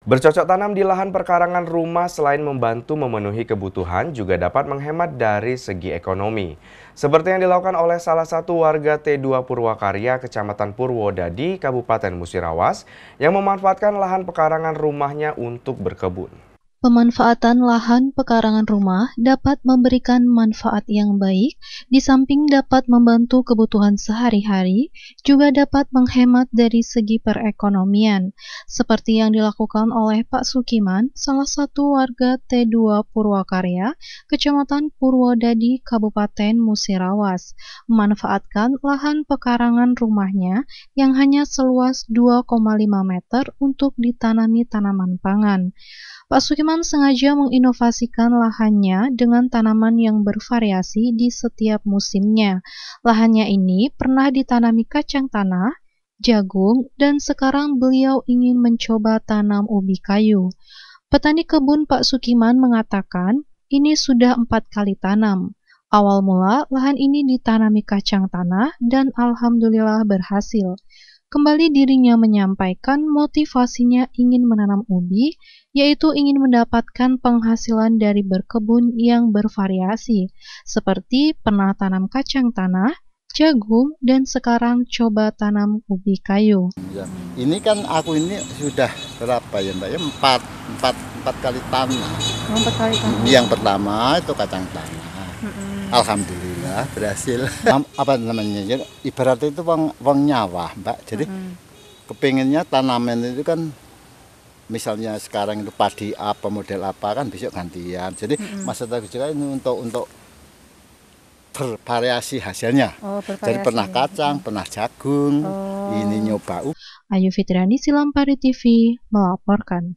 Bercocok tanam di lahan perkarangan rumah selain membantu memenuhi kebutuhan juga dapat menghemat dari segi ekonomi. Seperti yang dilakukan oleh salah satu warga T2 Purwakarya, Kecamatan Purwodadi, Kabupaten Musirawas, yang memanfaatkan lahan pekarangan rumahnya untuk berkebun. Pemanfaatan lahan pekarangan rumah dapat memberikan manfaat yang baik, di samping dapat membantu kebutuhan sehari-hari, juga dapat menghemat dari segi perekonomian, seperti yang dilakukan oleh Pak Sukiman, salah satu warga T2 Purwakarya, Kecamatan Purwodadi, Kabupaten Musirawas, memanfaatkan lahan pekarangan rumahnya yang hanya seluas 2,5 meter untuk ditanami tanaman pangan. Pak Sukiman sengaja menginovasikan lahannya dengan tanaman yang bervariasi di setiap musimnya. Lahannya ini pernah ditanami kacang tanah, jagung, dan sekarang beliau ingin mencoba tanam ubi kayu. Petani kebun Pak Sukiman mengatakan ini sudah 4 kali tanam. Awal mula lahan ini ditanami kacang tanah dan alhamdulillah berhasil. Kembali dirinya menyampaikan motivasinya ingin menanam ubi, yaitu ingin mendapatkan penghasilan dari berkebun yang bervariasi, seperti pernah tanam kacang tanah, jagung, dan sekarang coba tanam ubi kayu. Ya, ini kan aku ini sudah berapa ya Mbak ya, empat kali tanam. 4 kali tanam. Yang pertama itu kacang tanah. Alhamdulillah berhasil. Apa namanya? Ya, ibaratnya itu wong nyawa, Mbak. Jadi kepinginnya tanaman itu kan misalnya sekarang itu padi apa model apa kan besok gantian. Jadi maksud aku juga ini untuk bervariasi hasilnya. Jadi pernah kacang, pernah jagung, ini nyoba. Ayu Fitriani, Silampari TV, melaporkan.